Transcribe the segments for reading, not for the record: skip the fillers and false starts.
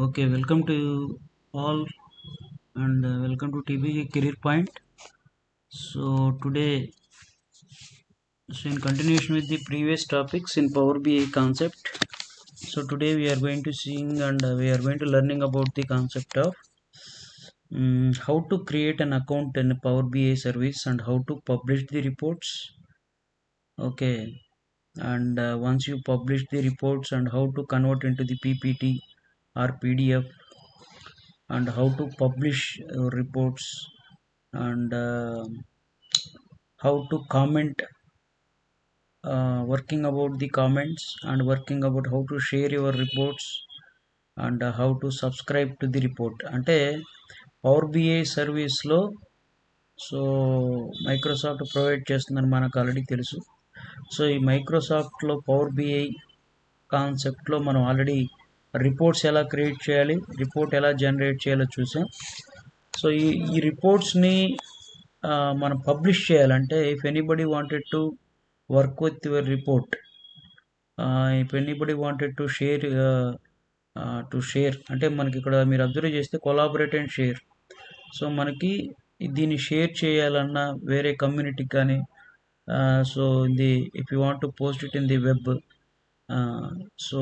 Okay, welcome to all and welcome to TB Career Point. So today, in continuation with the previous topics in Power BI concept. So today we are going to seeing and we are going to learning about the concept of how to create an account in a Power BI service and how to publish the reports. Okay, and once you publish the reports and how to convert into the PPT or PDF and how to publish reports and how to comment, working about the comments and working about how to share your reports and how to subscribe to the report అంటే power BI సర్వీస్లో so Microsoft provide చేస్తుందని మనకు already తెలుసు. So ఈ మైక్రోసాఫ్ట్లో power BI కాన్సెప్ట్లో మనం already reports ఎలా create చేయాలి, రిపోర్ట్ ఎలా జనరేట్ చేయాలో చూసాం. సో ఈ రిపోర్ట్స్ని మనం పబ్లిష్ చేయాలంటే if anybody wanted to work with your report, if anybody wanted to share అంటే మనకి ఇక్కడ మీరు అబ్జర్వ్ చేస్తే కొలాబరేట్ అండ్ షేర్. సో మనకి దీన్ని షేర్ చేయాలన్నా వేరే కమ్యూనిటీకి కానీ, సో ఇది if you want to post it in the web, so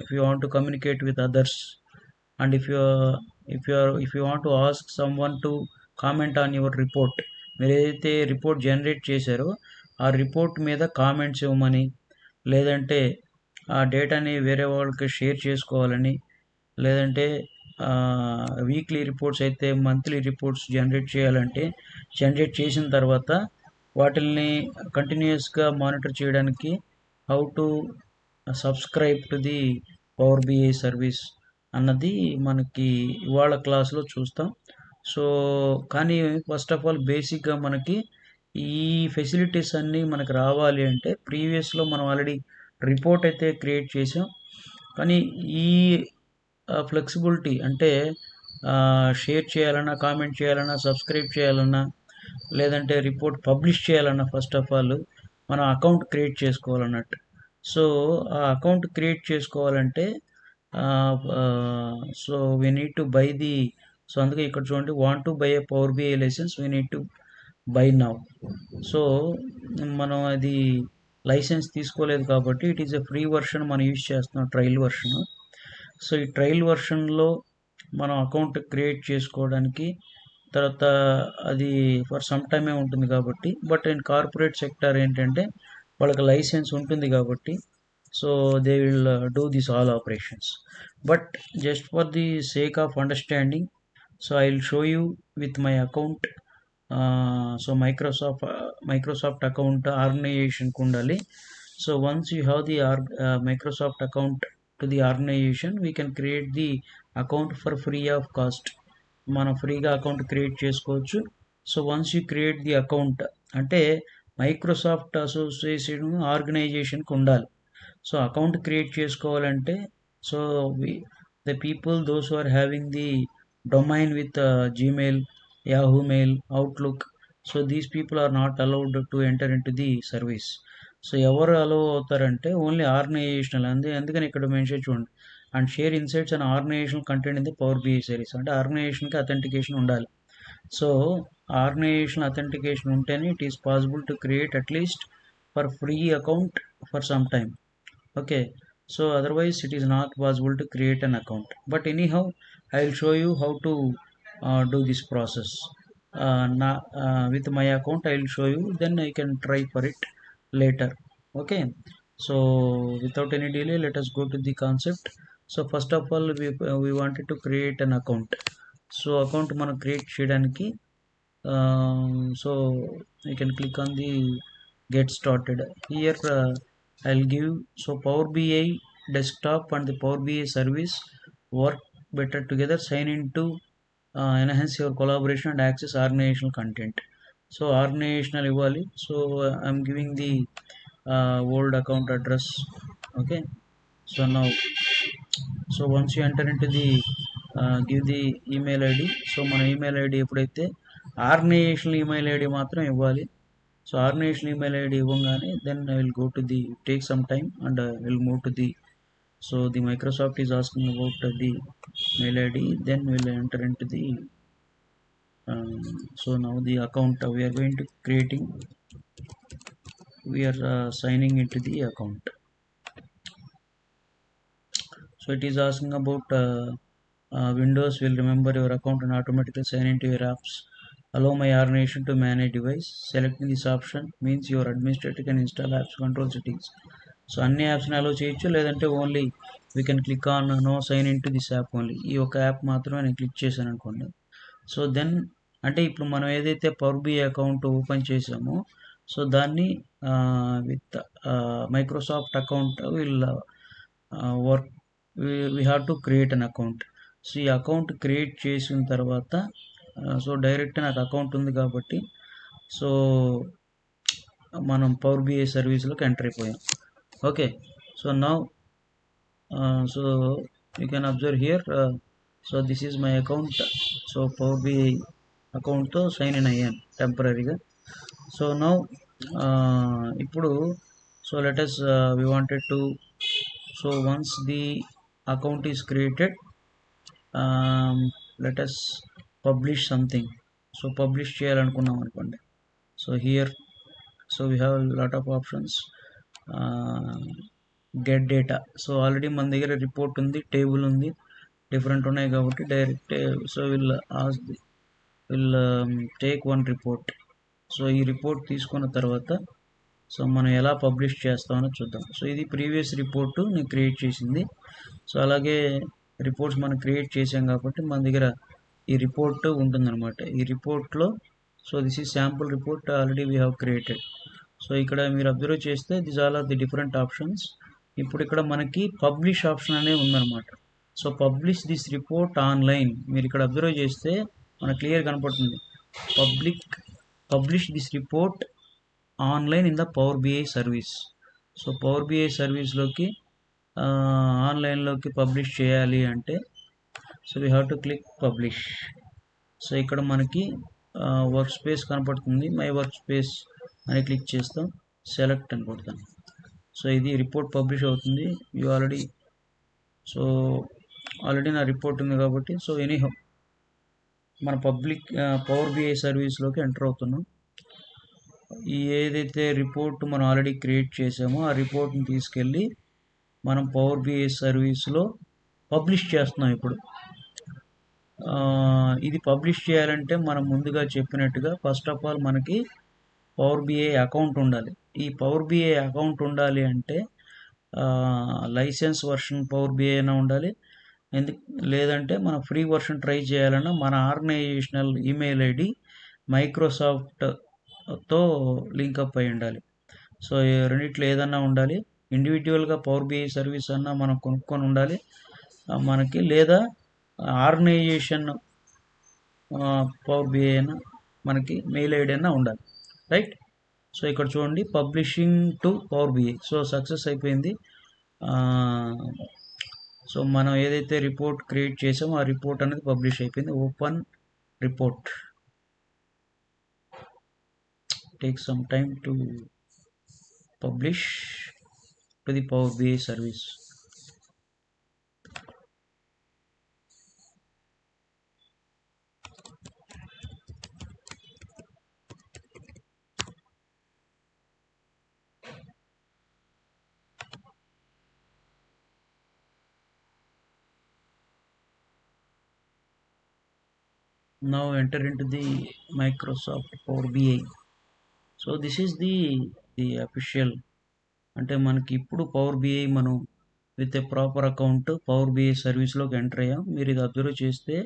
if you want to communicate with others and if you want to ask someone to comment on your report, మీరు ఏదైతే report generate చేశారో ఆ report మీద comments ఇవ్వమని, లేదంటే ఆ డేటాని వేరే వాళ్ళకి షేర్ చేసుకోవాలని, లేదంటే వీక్లీ రిపోర్ట్స్ అయితే మంత్లీ రిపోర్ట్స్ జనరేట్ చేయాలంటే జనరేట్ చేసిన తర్వాత వాటిల్ని కంటిన్యూస్గా మానిటర్ చేయడానికి how to subscribe to the power BI service అన్నది మనకి ఇవాళ క్లాస్లో చూస్తాం. సో కానీ ఫస్ట్ ఆఫ్ ఆల్ బేసిక్గా మనకి ఈ ఫెసిలిటీస్ అన్నీ మనకు రావాలి అంటే ప్రీవియస్లో మనం ఆల్రెడీ రిపోర్ట్ అయితే క్రియేట్ చేసాం. కానీ ఈ ఫ్లెక్సిబిలిటీ అంటే షేర్ చేయాలన్నా, కామెంట్ చేయాలన్నా, సబ్స్క్రైబ్ చేయాలన్నా, లేదంటే రిపోర్ట్ పబ్లిష్ చేయాలన్నా ఫస్ట్ ఆఫ్ ఆల్ మనం అకౌంట్ క్రియేట్ చేసుకోవాలన్నట్టు. సో ఆ అకౌంట్ క్రియేట్ చేసుకోవాలంటే so we need to buy the, so అందుకే ఇక్కడ చూడండి, want to buy a power BI license we need to buy now. So మనం అది లైసెన్స్ తీసుకోలేదు కాబట్టి it is a free version మనం యూజ్ చేస్తున్నాం, ట్రయల్ వర్షన్. సో ఈ ట్రయల్ వర్షన్లో మనం అకౌంట్ క్రియేట్ చేసుకోవడానికి తర్వాత అది ఫర్ సమ్ టైమే ఉంటుంది కాబట్టి, బట్ ఇన్ కార్పొరేట్ సెక్టర్ ఏంటంటే వాళ్ళకి లైసెన్స్ ఉంటుంది కాబట్టి so they will do this all operations. But just for the sake of understanding, so I will show you with my account. So Microsoft account ఆర్గనైజేషన్కి ఉండాలి. So once you have the Microsoft account to the organisation we can create the account for free of cost. మనం ఫ్రీగా account create చేసుకోవచ్చు. So once you create the account అంటే Microsoft association ఆర్గనైజేషన్కి ఉండాలి. So account create చేసుకోవాలంటే so the people those are having the domain with Gmail, Yahoo mail, Outlook, so these people are not allowed to enter into the service. So ఎవరు allow అవుతారంటే only organizational. అందుకని ఇక్కడ mention చూడండి, and share insights and organization content in the power BI service అంటే ఆర్గనైజేషన్కి authentication ఉండాలి. So organization authentication ఉంటేనే it is possible to create at least for free account for some time. Okay, so otherwise it is not possible to create an account, but anyhow I will show you how to do this process. With my account I will show you, then I can try for it later. Okay, so without any delay let us go to the concept. So first of all we wanted to create an account. So account మనం create చేయడానికి so you can click on the get started here. I'll give, so Power BI desktop and the Power BI service work better together. Sign in to enhance your collaboration and access organizational content. So organizational ఇవ్వాలి. So I'm giving the old account address. Okay, so now, so once you enter into the give the email ID. So మన email ID ఎప్పుడైతే organizational email ID మాత్రం ఇవ్వాలి. So organization email ID ఇవ్వగానే then I will go to the, take some time and will move to the So the Microsoft is asking about the mail ID, then we'll enter into the so now the account we are going to creating, we are signing into the account. So it is asking about Windows will remember your account and automatically sign into your apps. Allow my organization to manage device. Selecting this option means your administrator can install apps, control settings. So అన్ని యాప్స్ని allow చేయొచ్చు, లేదంటే only we can click on no sign in to this app only. ఈ ఒక app మాత్రమే నేను click చేశాను అనుకోండి. సో దెన్ అంటే ఇప్పుడు మనం ఏదైతే పవర్ బిఐ అకౌంట్ ఓపెన్ చేసామో సో దాన్ని with Microsoft account will work, we have to create an account. So ఈ అకౌంట్ క్రియేట్ చేసిన తర్వాత సో డైరెక్ట్ నాకు అకౌంట్ ఉంది కాబట్టి సో మనం పవర్ బిఐ సర్వీస్లోకి ఎంటర్ అయిపోయాం. Okay, so now so you can observe here, so this is my account. So power BI అకౌంట్తో సైన్ ఇన్ అయ్యాను టెంపరీగా. సో నౌ ఇప్పుడు so let us we wanted to, so once the account is created, let us publish something. So publish చేయాలనుకున్నాం అనుకోండి. So here so we have lot of options. Get data, so already మన దగ్గర report ఉంది, table ఉంది, different ఉన్నాయి కాబట్టి direct so will take one report. So ఈ report తీసుకున్న తర్వాత సో మనం ఎలా పబ్లిష్ చేస్తామని చూద్దాం. సో ఇది ప్రీవియస్ రిపోర్టు నేను క్రియేట్ చేసింది. సో అలాగే రిపోర్ట్స్ మనం క్రియేట్ చేసాం కాబట్టి మన దగ్గర ఈ రిపోర్ట్ ఉంటుందన్నమాట. ఈ రిపోర్ట్లో so this is sample report already we have created. So ఇక్కడ మీరు అబ్జర్వ్ చేస్తే this all are the different options. ఇప్పుడు ఇక్కడ మనకి పబ్లిష్ ఆప్షన్ అనేది ఉందన్నమాట. So publish this report online, మీరు ఇక్కడ అబ్జర్వ్ చేస్తే మనకు క్లియర్ కనపడుతుంది, publish this report online in the power BI service. So power BI సర్వీస్లోకి ఆన్లైన్లోకి పబ్లిష్ చేయాలి అంటే so we have to click publish. So ఇక్కడ మనకి వర్క్ స్పేస్ కనపడుతుంది, మై వర్క్ స్పేస్ అని క్లిక్ చేస్తాం, సెలెక్ట్ అని కొడతాం. సో ఇది రిపోర్ట్ పబ్లిష్ అవుతుంది. యూ ఆల్రెడీ సో ఆల్రెడీ నా రిపోర్ట్ ఉంది కాబట్టి సో ఎనీహౌ మన పవర్ బిఐ సర్వీస్లోకి ఎంటర్ అవుతున్నాం. ఈ ఏదైతే రిపోర్ట్ మనం ఆల్రెడీ క్రియేట్ చేసామో ఆ రిపోర్ట్ని తీసుకెళ్ళి మనం పవర్ బిఐ సర్వీస్లో పబ్లిష్ చేస్తున్నాం. ఇప్పుడు ఇది పబ్లిష్ చేయాలంటే మనం ముందుగా చెప్పినట్టుగా ఫస్ట్ ఆఫ్ ఆల్ మనకి పవర్ బిఐ అకౌంట్ ఉండాలి. ఈ పవర్ బిఐ అకౌంట్ ఉండాలి అంటే లైసెన్స్ వర్షన్ పవర్ బిఐ అయినా ఉండాలి, లేదంటే మన ఫ్రీ వర్షన్ ట్రై చేయాలన్నా మన ఆర్గనైజేషనల్ ఈమెయిల్ ఐడి మైక్రోసాఫ్ట్తో లింకప్ అయి ఉండాలి. సో రెండిట్లో ఏదన్నా ఉండాలి. ఇండివిజువల్గా పవర్ బిఐ సర్వీస్ అన్నా మనం కొనుక్కొని ఉండాలి మనకి, లేదా ఆర్గనైజేషన్ పవర్ బిఐ అయినా మనకి మెయిల్ ఐడి అయినా ఉండాలి, రైట్. సో ఇక్కడ చూడండి publishing to power BI, so success అయిపోయింది. సో మనం ఏదైతే రిపోర్ట్ క్రియేట్ చేసామో ఆ రిపోర్ట్ అనేది పబ్లిష్ అయిపోయింది. Open report, take some time to publish to the power BI service. Now enter into the Microsoft Power BI. So this is the official, అంటే మనకి ఇప్పుడు పవర్ బిఐ మనం with a proper account Power BI సర్వీస్లోకి enter అయ్యాం. మీరు ఇది observe చేస్తే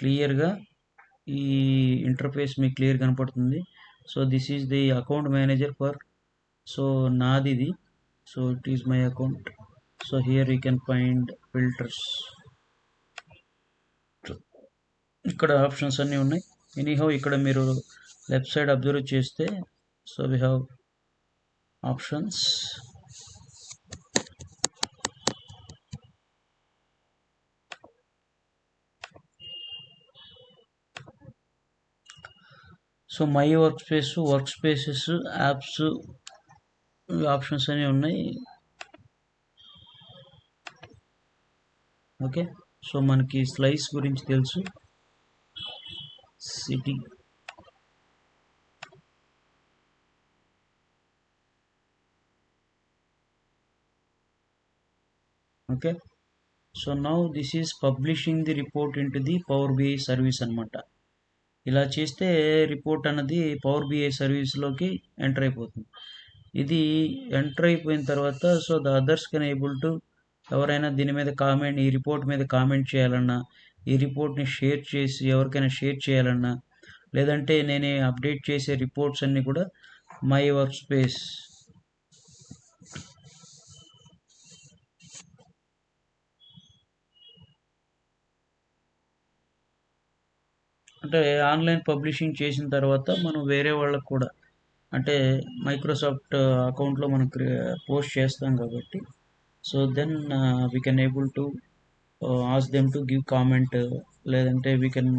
క్లియర్గా ఈ ఇంటర్ఫేస్ మీకు క్లియర్ కనపడుతుంది. So this is the account manager for, so నాది ఇది. So it is my account. So here you can find filters, ఇక్కడ ఆప్షన్స్ అన్నీ ఉన్నాయి. ఎనీహౌ ఇక్కడ మీరు లెఫ్ట్ సైడ్ అబ్జర్వ్ చేస్తే so we have options. So my work spaces, apps options అన్నీ ఉన్నాయి. ఓకే. సో మనకి స్లైస్ గురించి తెలుసు. City okay. So now this is publishing the report into the power BI service అనమాట. ఇలా చేస్తే report అన్నది పవర్ బిఐ సర్వీస్లోకి ఎంటర్ అయిపోతుంది. ఇది ఎంటర్ అయిపోయిన తర్వాత so the others can able to ఎవరైనా దీని మీద కామెంట్, ఈ రిపోర్ట్ మీద కామెంట్ చేయాలన్నా, ఈ రిపోర్ట్ని షేర్ చేసి ఎవరికైనా షేర్ చేయాలన్నా, లేదంటే నేనే అప్డేట్ చేసే రిపోర్ట్స్ అన్నీ కూడా మై వర్క్ స్పేస్ అంటే ఆన్లైన్ పబ్లిషింగ్ చేసిన తర్వాత మనం వేరే వాళ్ళకు కూడా అంటే మైక్రోసాఫ్ట్ అకౌంట్లో మనం పోస్ట్ చేస్తాం కాబట్టి so then we can able to ask them to give comment, లేదంటే we can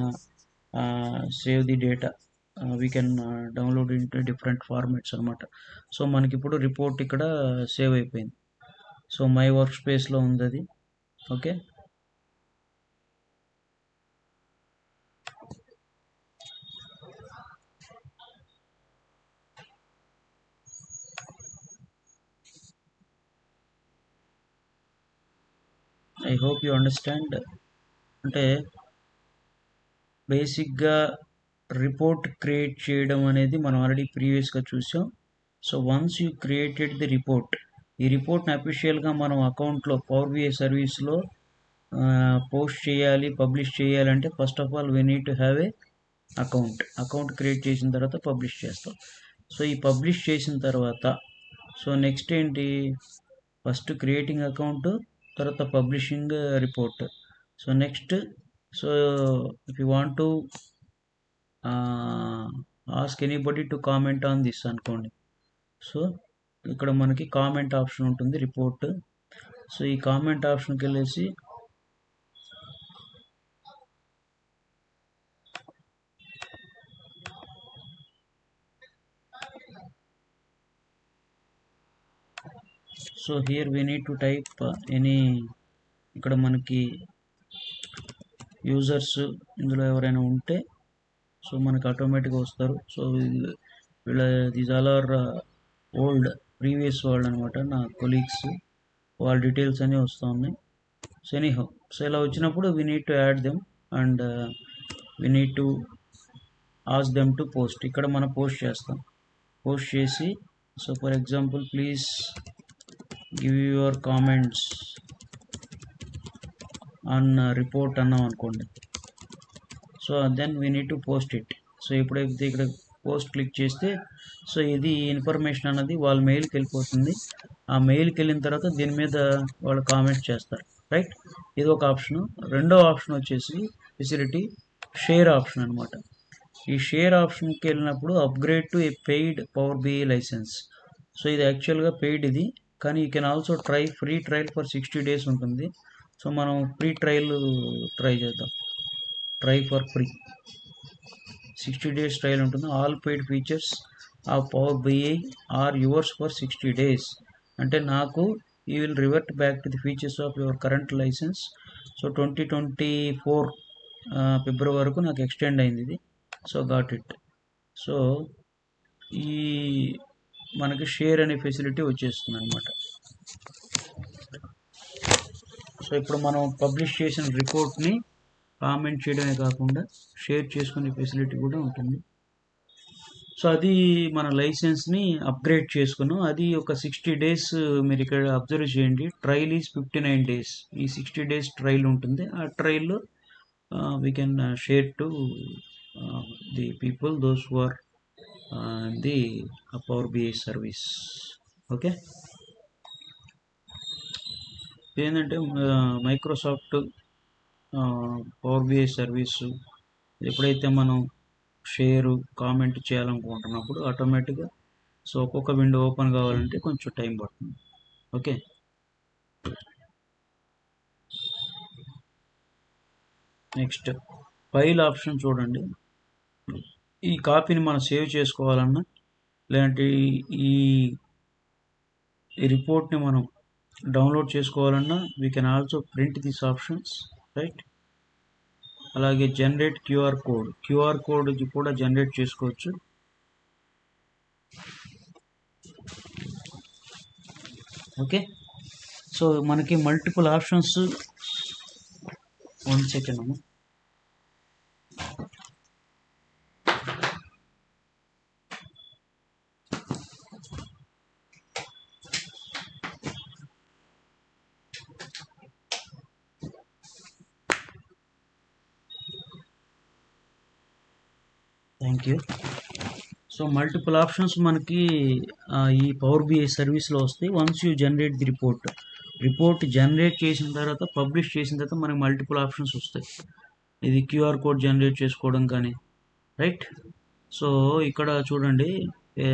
save the data, we can download in different formats అనమాట. సో మనకి ఇప్పుడు రిపోర్ట్ ఇక్కడ సేవ్ అయిపోయింది. సో మై వర్క్ స్పేస్లో ఉంది అది. Okay. I hope you understand. అంటే బేసిక్గా రిపోర్ట్ క్రియేట్ చేయడం అనేది మనం ఆల్రెడీ ప్రీవియస్గా చూసాం. So once you created the report, ఈ రిపోర్ట్ని అఫీషియల్గా మనం అకౌంట్లో పవర్ బిఐ సర్వీస్లో పోస్ట్ చేయాలి, పబ్లిష్ చేయాలంటే first of all we need to have a account create చేసిన తర్వాత పబ్లిష్ చేస్తాం. సో ఈ పబ్లిష్ చేసిన తర్వాత సో నెక్స్ట్ ఏంటి, ఫస్ట్ క్రియేటింగ్ అకౌంట్, తర్వాత publishing report. So next so if you want to ask anybody to comment on this అనుకోండి. So ఇక్కడ మనకి కామెంట్ ఆప్షన్ ఉంటుంది రిపోర్ట్. సో ఈ కామెంట్ ఆప్షన్కి వెళ్ళేసి so here we need to type any, ఇక్కడ మనకి users ఇందులో ఎవరైనా ఉంటే సో మనకి ఆటోమేటిక్గా వస్తారు. సో వీళ్ళ these all are old previous వాళ్ళు అనమాట, నా కొలీగ్స్, వాళ్ళ డీటెయిల్స్ అన్నీ వస్తూ ఉన్నాయి. సో ఎనీహౌ, సో ఇలా వచ్చినప్పుడు we need to add them and we need to ask them to post. ఇక్కడ మనం పోస్ట్ చేస్తాం. పోస్ట్ చేసి so for example please give your comments on report అన్నాం అనుకోండి. So then we need to post it. So ఎప్పుడైతే ఇక్కడ post click చేస్తే so ఇది ఇన్ఫర్మేషన్ అన్నది వాళ్ళ మెయిల్కి వెళ్ళిపోతుంది. ఆ మెయిల్కి వెళ్ళిన తర్వాత దీని మీద వాళ్ళు కామెంట్ చేస్తారు, రైట్. ఇది ఒక ఆప్షన్. రెండో ఆప్షన్ వచ్చేసి ఫెసిలిటీ షేర్ ఆప్షన్ అనమాట. ఈ షేర్ ఆప్షన్కి వెళ్ళినప్పుడు upgrade to a paid Power BI license. So ఇది యాక్చువల్గా పెయిడ్ ఇది, కానీ you can also try free trial for 60 days ఉంటుంది. సో మనం ఫ్రీ ట్రయల్ ట్రై చేద్దాం. Try for free 60 days trial ఉంటుంది. All paid features of Power BI are yours for 60 days. అంటే నాకు you will revert back to the features of your current license. So 2024 ఫిబ్రవరి వరకు నాకు extend అయింది ఇది. So got it. So ఈ మనకి షేర్ అనే ఫెసిలిటీ వచ్చేస్తుంది అనమాట. సో ఇప్పుడు మనం పబ్లిష్ చేసిన రిపోర్ట్ని కామెంట్ చేయడమే కాకుండా షేర్ చేసుకునే ఫెసిలిటీ కూడా ఉంటుంది. సో అది మన లైసెన్స్ని అప్గ్రేడ్ చేసుకున్నాం. అది ఒక 60 days మీరు ఇక్కడ అబ్జర్వ్ చేయండి. Trial is 59 days. ఈ 60 days ట్రయల్ ఉంటుంది. ఆ ట్రయల్లో we can share to the people those who are the power BI service. Okay. ఏంటంటే మైక్రోసాఫ్ట్ పవర్ బిఐ సర్వీసు ఎప్పుడైతే మనం షేరు కామెంట్ చేయాలనుకుంటున్నప్పుడు ఆటోమేటిక్గా సో ఒక్కొక్క విండో ఓపెన్ కావాలంటే కొంచెం టైం పడుతుంది. ఓకే. నెక్స్ట్ ఫైల్ ఆప్షన్ చూడండి. ఈ కాపీని మనం సేవ్ చేసుకోవాలన్నా లేదంటే ఈ రిపోర్ట్ని మనం డౌన్లోడ్ చేసుకోవాలన్నా we can also print this options, right. అలాగే జనరేట్ క్యూఆర్ కోడ్ కూడా జనరేట్ చేసుకోవచ్చు. ఓకే, సో మనకి మల్టిపుల్ ఆప్షన్స్. 1 సెకండ్ అమ్మ. Thank you. So multiple options మనకి ఈ పవర్ బిఐ సర్వీస్లో వస్తాయి. Once you generate the report generate చేసిన తర్వాత, పబ్లిష్ చేసిన తర్వాత మనకి మల్టిపుల్ ఆప్షన్స్ వస్తాయి. ఇది క్యూఆర్ కోడ్ జనరేట్ చేసుకోవడం కానీ, రైట్. సో ఇక్కడ చూడండి,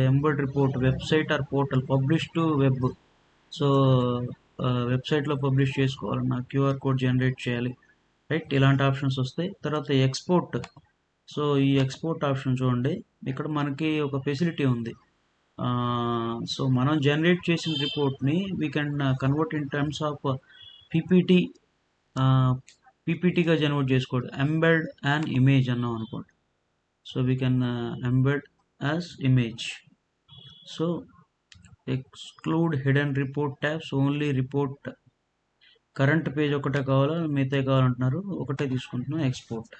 embed report website are portal publish to web. So వెబ్సైట్లో పబ్లిష్ చేసుకోవాలన్నా క్యూఆర్ కోడ్ జనరేట్ చేయాలి, రైట్. ఇలాంటి ఆప్షన్స్ వస్తాయి. తర్వాత ఎక్స్పోర్ట్. సో ఈ ఎక్స్పోర్ట్ ఆప్షన్ చూడండి, ఇక్కడ మనకి ఒక ఫెసిలిటీ ఉంది. సో మనం జనరేట్ చేసిన రిపోర్ట్ని we can convert in terms of పీపీటీగా జనరేట్ చేసుకోండి. ఎంబెడ్ అండ్ ఇమేజ్ అన్నాం అనుకోండి. So we can embed as image. So exclude hidden report tabs, only report current page ఒకటే కావాలా, మిగతా కావాలంటున్నారు, ఒకటే తీసుకుంటున్నాం. ఎక్స్పోర్ట్.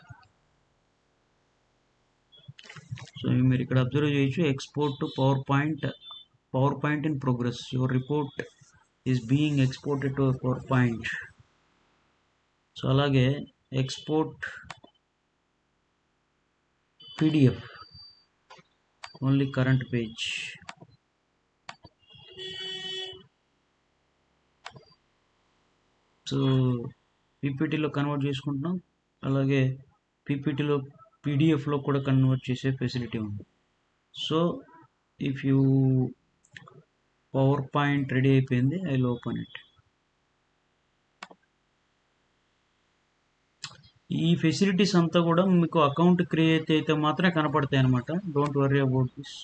సో మీరు ఇక్కడ అబ్జర్వ్ చేయొచ్చు, export to PowerPoint in progress. Your report is being exported to PowerPoint. So అలాగే export PDF, only current page. So పీపీటీలో కన్వర్ట్ చేసుకుంటున్నాం. అలాగే పీపీటీలో పీడిఎఫ్లో కూడా కన్వర్ట్ చేసే ఫెసిలిటీ ఉంది. So if you PowerPoint ready అయిపోయింది, ఐ విల్ ఓపెన్ ఇట్. ఈ ఫెసిలిటీస్ అంతా కూడా మీకు అకౌంట్ క్రియేట్ అయితే మాత్రమే కనపడతాయి అనమాట. Don't worry about this,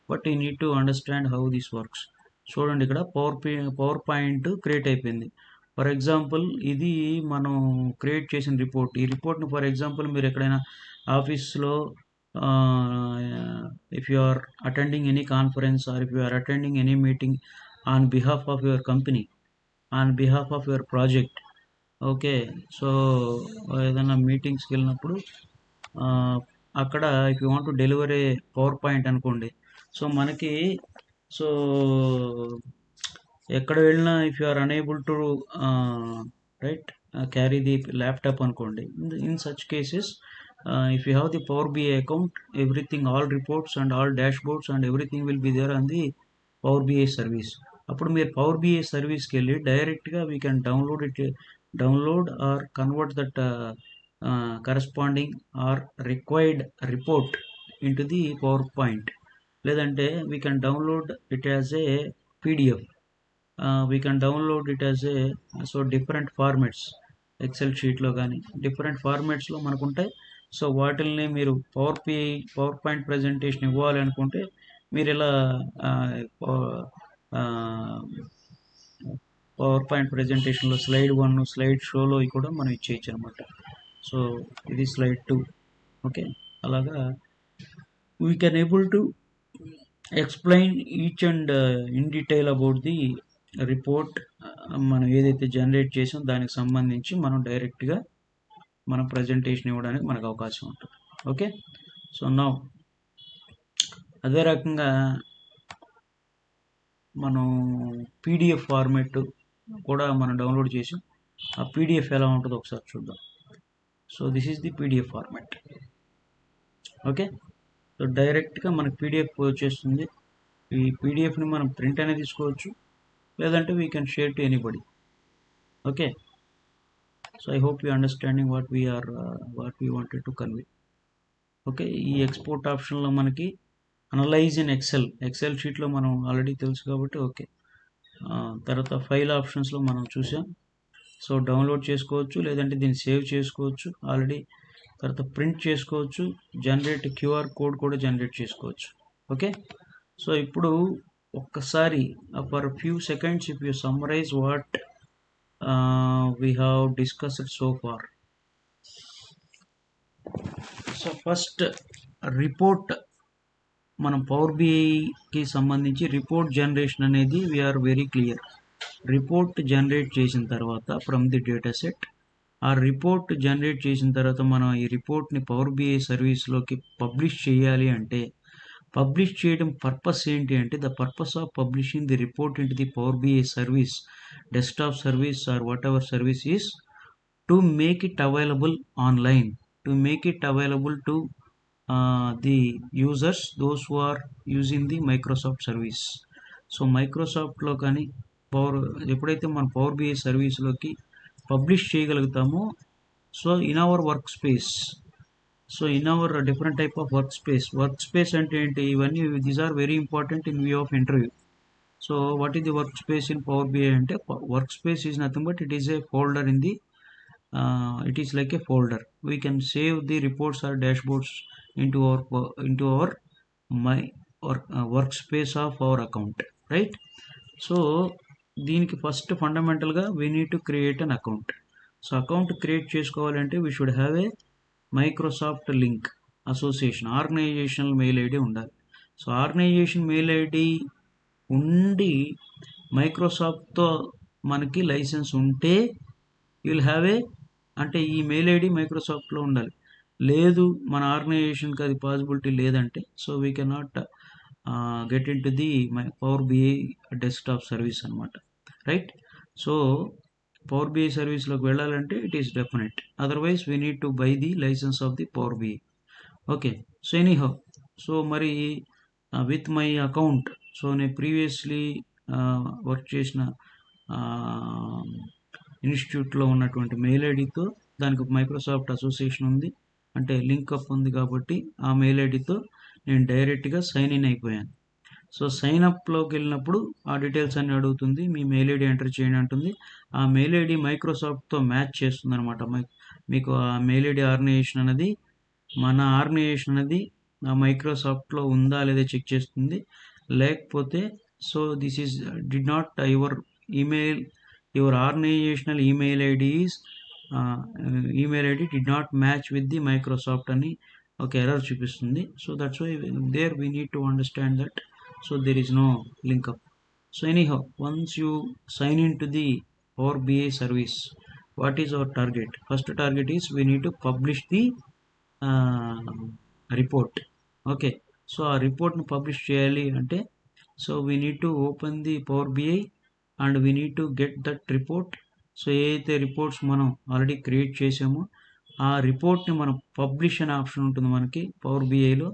but you need to understand how this works. చూడండి, ఇక్కడ పవర్ పాయింట్ క్రియేట్ అయిపోయింది. ఫర్ ఎగ్జాంపుల్, ఇది మనం క్రియేట్ చేసిన రిపోర్ట్. ఈ రిపోర్ట్ని ఫర్ ఎగ్జాంపుల్ మీరు ఎక్కడైనా ఆఫీస్లో if you are attending any conference or if you are attending any meeting on behalf of your company, on behalf of your project, okay. So ఏదైనా మీటింగ్స్కి వెళ్ళినప్పుడు అక్కడ if you want to deliver a PowerPoint అనుకోండి. So మనకి so ఎక్కడ వెళ్ళినా if you are unable to right carry the laptop అనుకోండి. In such cases if you have the Power BI account, everything, all reports and all dashboards and everything will be there on the Power BI service. అప్పుడు మీరు power BI సర్వీస్కి వెళ్ళి డైరెక్ట్గా we can download or convert that corresponding or required report into the PowerPoint. లేదంటే we can download it as a PDF, we can download it as a so different formats, Excel షీట్లో కానీ different ఫార్మాట్స్లో మనకు ఉంటాయి. So వాటిల్ని మీరు power point presentation ఇవ్వాలి అనుకుంటే మీరు ఇలా పవర్ పాయింట్ ప్రజెంటేషన్లో స్లైడ్ 1, స్లైడ్ షోలో కూడా మనం ఇచ్చేయచ్చు అనమాట. సో ఇది స్లైడ్ 2, ఓకే. అలాగా we can able to explain each and in detail about the report. మనం ఏదైతే జనరేట్ చేసాం దానికి సంబంధించి మనం డైరెక్ట్గా మన ప్రజెంటేషన్ ఇవ్వడానికి మనకు అవకాశం ఉంటుంది, ఓకే. సో నౌ అదే రకంగా మనం పీడిఎఫ్ ఫార్మాట్ కూడా మనం డౌన్లోడ్ చేసాం. ఆ పీడిఎఫ్ ఎలా ఉంటుందో ఒకసారి చూద్దాం. So this is the PDF format, okay. So డైరెక్ట్గా మనకు పీడిఎఫ్ వచ్చేస్తుంది. ఈ పీడిఎఫ్ని మనం ప్రింట్ అనేది తీసుకోవచ్చు, లేదంటే we can share to anybody, okay. So I hope you understanding what we wanted to convey, okay. ఈ ఎక్స్పోర్ట్ ఆప్షన్లో మనకి అనలైజ్ ఇన్ ఎక్సెల్ షీట్లో మనం ఆల్రెడీ తెలుసు కాబట్టి, ఓకే. తర్వాత ఫైల్ ఆప్షన్స్లో మనం చూసాం. సో డౌన్లోడ్ చేసుకోవచ్చు, లేదంటే దీన్ని సేవ్ చేసుకోవచ్చు ఆల్రెడీ. తర్వాత ప్రింట్ చేసుకోవచ్చు, జనరేట్ క్యూఆర్ కోడ్ కూడా జనరేట్ చేసుకోవచ్చు, ఓకే. సో ఇప్పుడు ఒక్కసారి for a few seconds if you summarize what we have discussed so far. So first report, మనం పవర్ బిఐకి సంబంధించి రిపోర్ట్ జనరేషన్ అనేది we are very clear. Report generate చేసిన తర్వాత ఫ్రమ్ ది డేటా సెట్, ఆ రిపోర్ట్ జనరేట్ చేసిన తర్వాత మనం ఈ రిపోర్ట్ని పవర్ బిఐ సర్వీస్లోకి పబ్లిష్ చేయాలి అంటే, పబ్లిష్ చేయడం పర్పస్ ఏంటి అంటే, the purpose of publishing the report into the power BI service, desktop service or whatever service is to make it available online, to make it available to the users, those who are using the Microsoft service. So మైక్రోసాఫ్ట్లో కానీ ఎప్పుడైతే మన Power BI సర్వీస్లోకి publish చేయగలుగుతామో, so in our work space, so in our different type of work space అంటే ఏంటి, ఇవన్నీ these are very important in view of interview. So what is the work space in Power BI అంటే, work space is nothing but it is a folder in the it is like a folder. We can save the reports or dashboards into our workspace of our account, right? So దీనికి first ఫండమెంటల్గా we need to create an account. So account create చేసుకోవాలంటే we should have a Microsoft link association, organisational mail ID ఉండాలి. So organisation mail ID ఉండి మైక్రోసాఫ్ట్తో మనకి licence ఉంటే will have a, అంటే ఈ మెయిల్ ఐడి మైక్రోసాఫ్ట్లో ఉండాలి. లేదు మన ఆర్గనైజేషన్కి అది పాసిబిలిటీ లేదంటే, so we cannot get into the power BI desktop service అనమాట, రైట్? సో పవర్ బిఐ సర్వీస్లోకి వెళ్ళాలంటే it is definite, otherwise we need to buy the license of the power BI. Okay, so anyhow, so మరి with my account, so నేను previously work చేసిన ఇన్స్టిట్యూట్లో ఉన్నటువంటి mail ఐడితో దానికి మైక్రోసాఫ్ట్ అసోసియేషన్ ఉంది, అంటే లింక్ అప్ ఉంది కాబట్టి ఆ మెయిల్ ఐడితో నేను డైరెక్ట్గా సైన్ ఇన్ అయిపోయాను. సో సైన్ అప్లోకి వెళ్ళినప్పుడు ఆ డీటెయిల్స్ అన్ని అడుగుతుంది, మీ మెయిల్ ఐడి ఎంటర్ చేయండి అంటుంది. ఆ మెయిల్ ఐడి మైక్రోసాఫ్ట్తో మ్యాచ్ చేస్తుంది అనమాట. మీకు ఆ మెయిల్ ఐడి ఆర్గనైజేషన్ అనేది, మన ఆర్గనైజేషన్ అనేది ఆ మైక్రోసాఫ్ట్లో ఉందా లేదా చెక్ చేస్తుంది. లేకపోతే so this is did not your email, your organizational email ID is email ID did not match with the Microsoft అని ఒక ఎర్రర్ చూపిస్తుంది. So that's why there we need to understand that, so there is no link up. So anyhow, once you sign into the Power BI service, what is our target? First target is we need to publish the report. Okay, so ఆ రిపోర్ట్ని publish చేయాలి అంటే, so we need to open the power BI and we need to get that report. So ఏదైతే reports మనం already create చేసామో ఆ రిపోర్ట్ని మనం పబ్లిష్ అనే ఆప్షన్ ఉంటుంది మనకి పవర్ బిఐలో.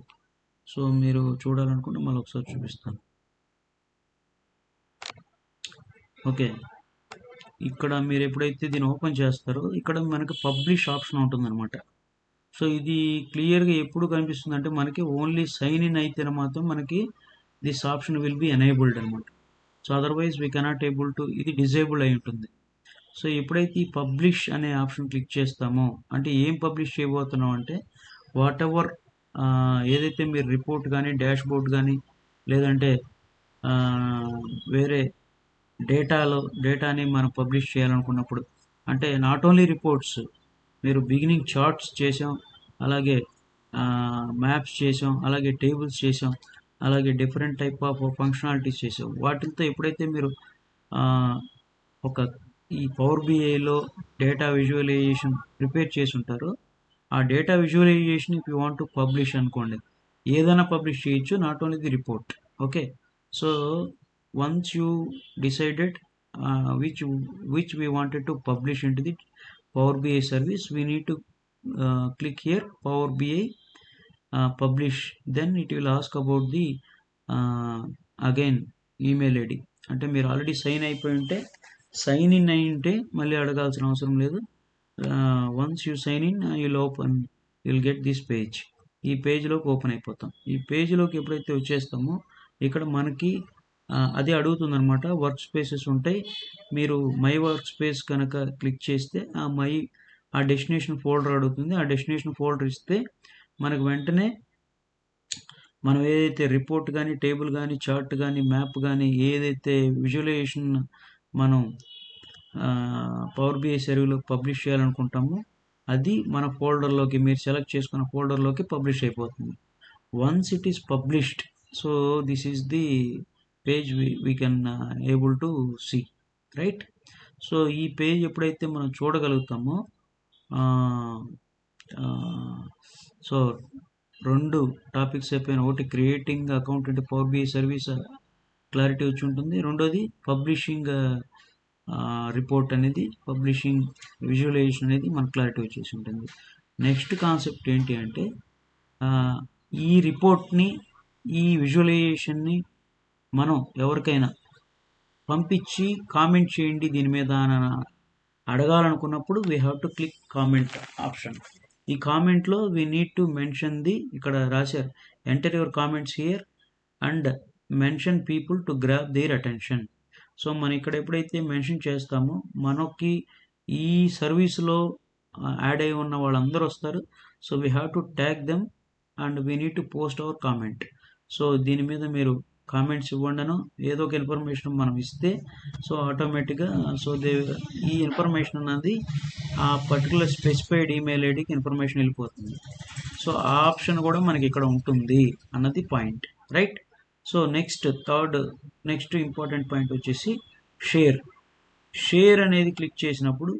సో మీరు చూడాలనుకుంటే మళ్ళీ ఒకసారి చూపిస్తాను. ఓకే, ఇక్కడ మీరు ఎప్పుడైతే దీన్ని ఓపెన్ చేస్తారో ఇక్కడ మనకి పబ్లిష్ ఆప్షన్ ఉంటుందన్నమాట. సో ఇది క్లియర్గా ఎప్పుడు కనిపిస్తుంది అంటే, మనకి ఓన్లీ సైన్ ఇన్ అయితేనే మాత్రం మనకి this option will be enabled అనమాట. So otherwise we cannot able to, ఇది డిజేబుల్ అయి ఉంటుంది. సో ఎప్పుడైతే ఈ పబ్లిష్ అనే ఆప్షన్ క్లిక్ చేస్తామో, అంటే ఏం పబ్లిష్ చేయబోతున్నాం అంటే, వాట్ ఎవర్ ఏదైతే మీరు రిపోర్ట్ కానీ డాష్బోర్డ్ కానీ లేదంటే వేరే డేటాని మనం పబ్లిష్ చేయాలనుకున్నప్పుడు, అంటే నాట్ ఓన్లీ రిపోర్ట్స్, మీరు బిగినింగ్ చార్ట్స్ చేసాం, అలాగే మ్యాప్స్ చేసాం, అలాగే టేబుల్స్ చేసాం, అలాగే డిఫరెంట్ టైప్ ఆఫ్ ఫంక్షనాలిటీస్ చేసాం. వాటితో ఎప్పుడైతే మీరు ఒక ఈ పవర్ బిఐలో డేటా విజువలైజేషన్ ప్రిపేర్ చేసి ఉంటారో, ఆ data visualization if you want to publish అనుకోండి, ఏదైనా పబ్లిష్ చేయొచ్చు, not only the report. Okay, so once you decided which we wanted to publish into the Power BI service, we need to click here Power BI publish. Then it will ask about the again email ID. అంటే మీరు already sign అయిపోయి ఉంటే, sign in అయి ఉంటే మళ్ళీ అడగాల్సిన అవసరం లేదు. Once you sign in you'll get this page. ఈ పేజ్లోకి ఓపెన్ అయిపోతాం. ఈ పేజ్లోకి ఎప్పుడైతే వచ్చేస్తామో ఇక్కడ మనకి అదే అడుగుతుంది అనమాట. వర్క్ స్పేసెస్ ఉంటాయి, మీరు మై వర్క్ స్పేస్ కనుక క్లిక్ చేస్తే ఆ డెస్టినేషన్ ఫోల్డర్ అడుగుతుంది. ఆ డెస్టినేషన్ ఫోల్డర్ ఇస్తే మనకు వెంటనే మనం ఏదైతే రిపోర్ట్ కానీ, టేబుల్ కానీ, చార్ట్ కానీ, మ్యాప్ కానీ, ఏదైతే విజువలైజేషన్ మనం పవర్ బిఐ సర్వీలో పబ్లిష్ చేయాలనుకుంటామో అది మన ఫోల్డర్లోకి, మీరు సెలెక్ట్ చేసుకున్న ఫోల్డర్లోకి పబ్లిష్ అయిపోతుంది. Once it is published, so this is the page we can able to see, right. So ఈ పేజ్ ఎప్పుడైతే మనం చూడగలుగుతామో, సో 2 టాపిక్స్ అయిపోయిన, ఒకటి క్రియేటింగ్ అకౌంట్ అంటే పవర్ బిఐ సర్వీస్ క్లారిటీ వచ్చి ఉంటుంది, రెండోది పబ్లిషింగ్ రిపోర్ట్ అనేది, పబ్లిషింగ్ విజువలైజేషన్ అనేది మన క్లారిటీ వచ్చేసి ఉంటుంది. నెక్స్ట్ కాన్సెప్ట్ ఏంటి అంటే, ఈ రిపోర్ట్ని, ఈ విజువలైజేషన్ని మనం ఎవరికైనా పంపించి కామెంట్ చేయండి దీని మీద అని అడగాలనుకున్నప్పుడు we have to click comment option. ఈ కామెంట్లో we need to mention the, ఇక్కడ రాశారు enter your comments here and mention people to grab their attention. So మనం ఇక్కడ ఎప్పుడైతే మెన్షన్ చేస్తామో మనకి ఈ సర్వీస్లో యాడ్ అయి ఉన్న వాళ్ళందరూ వస్తారు. So we have to tag them and we need to post our comment. So దీని మీద మీరు కామెంట్స్ ఇవ్వండిను, ఏదో ఒక ఇన్ఫర్మేషన్ మనం ఇస్తే సో ఆటోమేటిక్గా సో ఈ ఇన్ఫర్మేషన్ అన్నది ఆ పర్టికులర్ స్పెసిఫైడ్ ఈమెయిల్ ఐడికి ఇన్ఫర్మేషన్ వెళ్ళిపోతుంది. సో ఆ ఆప్షన్ కూడా మనకి ఇక్కడ ఉంటుంది అన్నది point, right. So next important point వచ్చేసి షేర్ అనేది క్లిక్ చేసినప్పుడు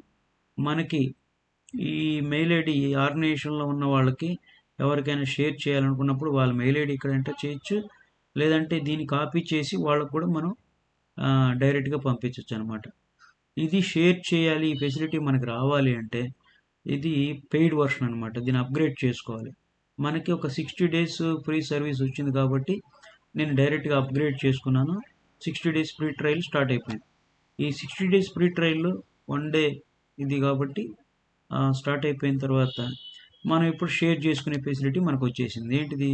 మనకి ఈ మెయిల్ ఐడి ఆర్గనైజేషన్లో ఉన్న వాళ్ళకి ఎవరికైనా షేర్ చేయాలనుకున్నప్పుడు వాళ్ళ మెయిల్ ఐడి ఇక్కడ ఎంటర్ చేయొచ్చు, లేదంటే దీన్ని కాపీ చేసి వాళ్ళకు కూడా మనం డైరెక్ట్గా పంపించవచ్చు అనమాట. ఇది షేర్ చేయాలి, ఈ ఫెసిలిటీ మనకి రావాలి అంటే ఇది పెయిడ్ వర్షన్ అనమాట, దీన్ని అప్గ్రేడ్ చేసుకోవాలి. మనకి ఒక 60 days ఫ్రీ సర్వీస్ వచ్చింది కాబట్టి నేను డైరెక్ట్గా అప్గ్రేడ్ చేసుకున్నాను. 60 days ఫ్రీ ట్రయల్ స్టార్ట్ అయిపోయింది. ఈ 60 days ఫ్రీ ట్రయల్లో 1 day ఇది కాబట్టి స్టార్ట్ అయిపోయిన తర్వాత మనం ఇప్పుడు షేర్ చేసుకునే ఫెసిలిటీ మనకు వచ్చేసింది. ఏంటిది?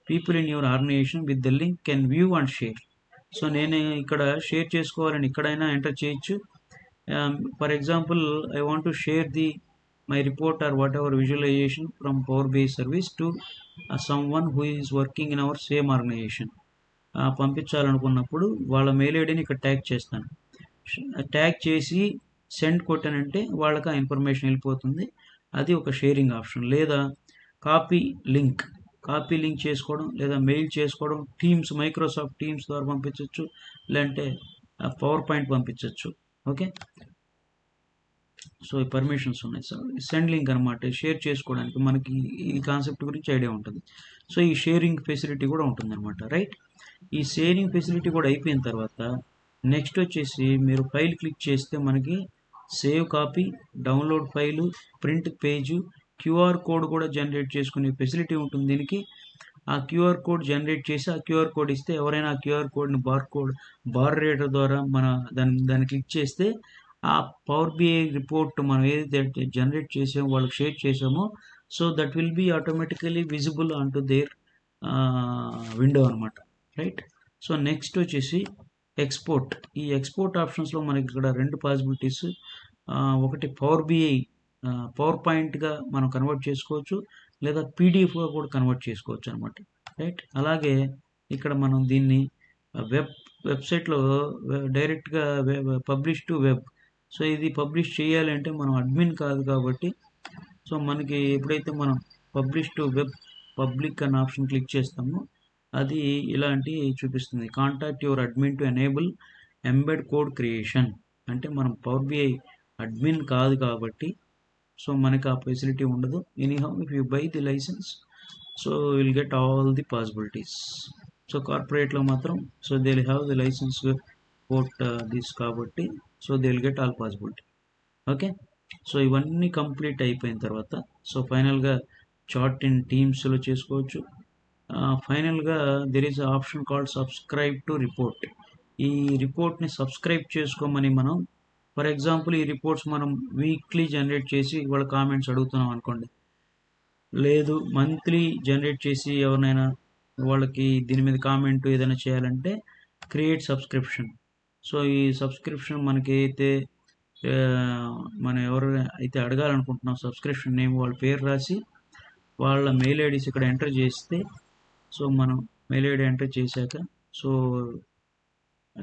People in your organisation with the link can view and share. So నేను ఇక్కడ షేర్ చేసుకోవాలని ఇక్కడైనా ఎంటర్ చేయొచ్చు. For example I want to share my report or whatever visualisation from Power BI service to someone who is working in our same organisation. పంపించాలనుకున్నప్పుడు వాళ్ళ mail ఐడిని ఇక్కడ tag చేస్తాను. ట్యాగ్ చేసి సెండ్ కొట్టానంటే వాళ్ళకి ఆ ఇన్ఫర్మేషన్ వెళ్ళిపోతుంది. అది ఒక షేరింగ్ ఆప్షన్. లేదా కాపీ లింక్ చేసుకోవడం, లేదా మెయిల్ చేసుకోవడం, టీమ్స్, మైక్రోసాఫ్ట్ టీమ్స్ ద్వారా పంపించవచ్చు, లేదంటే పవర్ పాయింట్ పంపించవచ్చు. ఓకే, సో ఈ పర్మిషన్స్ ఉన్నాయి. సో సెండ్ లింక్ అనమాట, షేర్ చేసుకోవడానికి మనకి ఈ కాన్సెప్ట్ గురించి ఐడియా ఉంటుంది. సో ఈ షేరింగ్ ఫెసిలిటీ కూడా ఉంటుంది అనమాట, రైట్. ఈ షేరింగ్ ఫెసిలిటీ కూడా అయిపోయిన తర్వాత నెక్స్ట్ వచ్చేసి మీరు ఫైల్ క్లిక్ చేస్తే మనకి save copy, download file, print page, QR code కూడా జనరేట్ చేసుకునే ఫెసిలిటీ ఉంటుంది దీనికి. ఆ క్యూఆర్ కోడ్ జనరేట్ చేసి ఆ క్యూఆర్ కోడ్ ఇస్తే ఎవరైనా ఆ క్యూఆర్ కోడ్ని బార్ రీడర్ ద్వారా దాన్ని క్లిక్ చేస్తే ఆ పవర్ బిఐ రిపోర్ట్ మనం ఏదైతే జనరేట్ చేసామో వాళ్ళకి షేర్ చేసామో so that will be automatically visible on to there window అనమాట, రైట్. సో నెక్స్ట్ వచ్చేసి ఎక్స్పోర్ట్. ఈ ఎక్స్పోర్ట్ ఆప్షన్స్లో మనకి ఇక్కడ 2 పాసిబిలిటీస్. ఒకటి పవర్ బిఐ పవర్ పాయింట్గా మనం కన్వర్ట్ చేసుకోవచ్చు, లేదా పీడిఎఫ్గా కూడా కన్వర్ట్ చేసుకోవచ్చు అనమాట, రైట్. అలాగే ఇక్కడ మనం దీన్ని వెబ్సైట్లో డైరెక్ట్గా పబ్లిష్ టు వెబ్. సో ఇది పబ్లిష్ చేయాలి అంటే మనం అడ్మిన్ కాదు కాబట్టి సో మనకి ఎప్పుడైతే మనం పబ్లిష్ టు వెబ్ పబ్లిక్ అనే ఆప్షన్ క్లిక్ చేస్తామో అది ఇలాంటి చూపిస్తుంది. Contact your admin to enable embed code creation. అంటే మనం పవర్ బిఐ అడ్మిన్ కాదు కాబట్టి సో మనకి ఆ ఫెసిలిటీ ఉండదు. Anyhow if you buy the licence so will get all the possibilities. So కార్పొరేట్లో మాత్రం so they will have the licence port this కాబట్టి so they will get all possibility. Okay, so ఇవన్నీ complete అయిపోయిన తర్వాత so ఫైనల్గా chart in టీమ్స్లో చేసుకోవచ్చు. ఫైనల్గా there is option called subscribe to report. ఈ రిపోర్ట్ని సబ్స్క్రైబ్ చేసుకోమని మనం, ఫర్ ఎగ్జాంపుల్ ఈ రిపోర్ట్స్ మనం వీక్లీ జనరేట్ చేసి వాళ్ళ కామెంట్స్ అడుగుతున్నాం అనుకోండి, లేదు మంత్లీ జనరేట్ చేసి ఎవరినైనా వాళ్ళకి దీని మీద కామెంట్ ఏదైనా చేయాలంటే క్రియేట్ సబ్స్క్రిప్షన్. సో ఈ సబ్స్క్రిప్షన్ మనకి అయితే మనం ఎవరు అయితే అడగాలనుకుంటున్నాం సబ్స్క్రిప్షన్ నేమ్ వాళ్ళ పేరు రాసి వాళ్ళ మెయిల్ ఐడీస్ ఇక్కడ ఎంటర్ చేస్తే సో మనం మెయిల్ ఐడి ఎంటర్ చేశాక, సో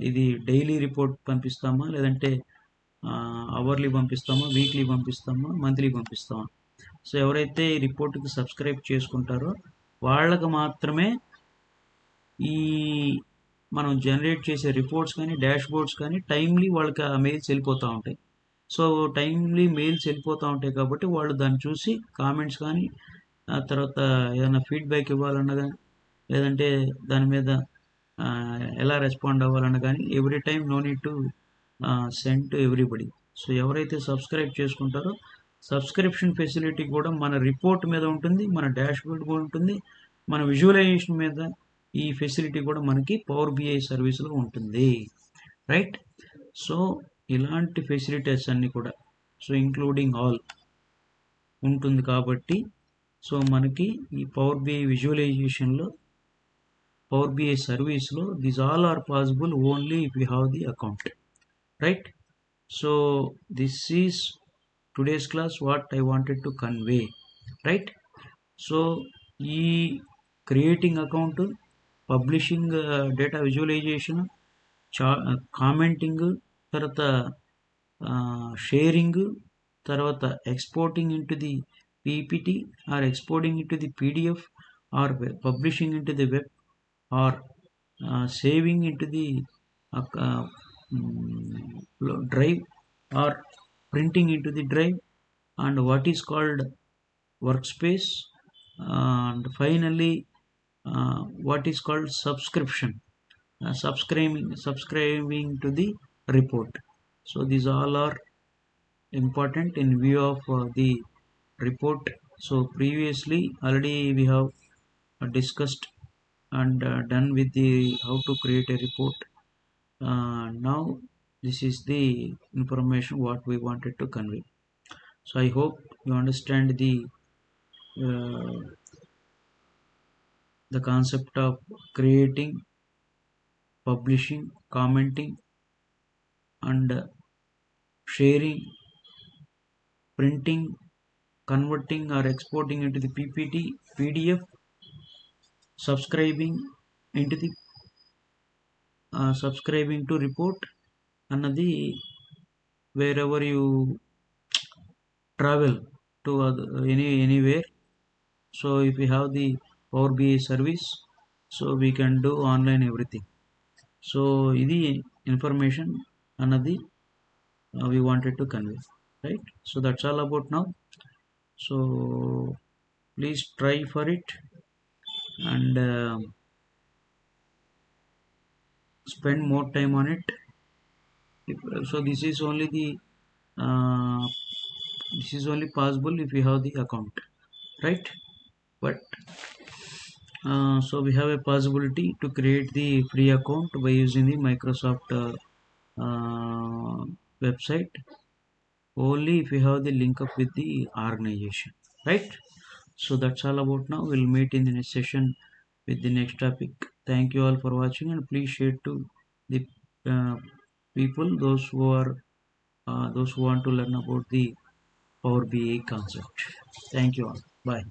ఇది డైలీ రిపోర్ట్ పంపిస్తామా, లేదంటే అవర్లీ పంపిస్తామా, వీక్లీ పంపిస్తామా, మంత్లీ పంపిస్తామా. సో ఎవరైతే ఈ రిపోర్ట్కి సబ్స్క్రైబ్ చేసుకుంటారో వాళ్ళకు మాత్రమే ఈ మనం జనరేట్ చేసే రిపోర్ట్స్ కానీ డాష్ బోర్డ్స్ కానీ టైమ్లీ వాళ్ళకి ఆ మెయిల్స్ వెళ్ళిపోతూ ఉంటాయి. సో టైమ్లీ మెయిల్స్ వెళ్ళిపోతూ ఉంటాయి కాబట్టి వాళ్ళు దాన్ని చూసి కామెంట్స్ కానీ, ఆ తర్వాత ఏదైనా ఫీడ్బ్యాక్ ఇవ్వాలన్నా కానీ, లేదంటే దాని మీద ఎలా రెస్పాండ్ అవ్వాలన్నా కానీ every time no need to send to everybody. So ఎవరైతే సబ్స్క్రైబ్ చేసుకుంటారో సబ్స్క్రిప్షన్ ఫెసిలిటీ కూడా మన రిపోర్ట్ మీద ఉంటుంది, మన డాష్ బోర్డ్ కూడా ఉంటుంది, మన విజువలైజేషన్ మీద ఈ ఫెసిలిటీ కూడా మనకి పవర్ బిఐ సర్వీస్లో ఉంటుంది. రైట్. సో ఇలాంటి ఫెసిలిటీస్ అన్నీ కూడా, సో ఇంక్లూడింగ్ ఆల్ ఉంటుంది కాబట్టి, సో మనకి ఈ పవర్ బిఐ విజువలైజేషన్లో, పవర్ బిఐ సర్వీస్లో these all are possible only if you have the account. Right. So this is today's class what I wanted to convey. Right. So ఈ creating account, publishing data visualisation, commenting, తర్వాత sharing, తర్వాత exporting into the PPT or exporting into the PDF or publishing into the web or saving into the drive or printing into the drive, and what is called workspace, and finally what is called subscription, subscribing to the report. So these all are important in view of the report. So previously already we have discussed and done with the how to create a report. Now this is the information what we wanted to convey. So I hope you understand uh, the concept of creating, publishing, commenting, and sharing, printing, converting or exporting into the PPT, PDF, subscribing into the subscribing to report అన్నది wherever you travel to anywhere. So if we have the Power BI service, so we can do online everything. So ఇది information అన్నది we wanted to convey. Right. So that's all about now. So please try for it and spend more time on it. So this is only the this is only possible if you have the account, right? But so we have a possibility to create the free account by using the Microsoft website only if you have the link up with the organization, right? So that's all about now. We'll meet in the next session with the next topic. Thank you all for watching, and please share to the people, those who want to learn about the Power BI concept. Thank you all. Bye.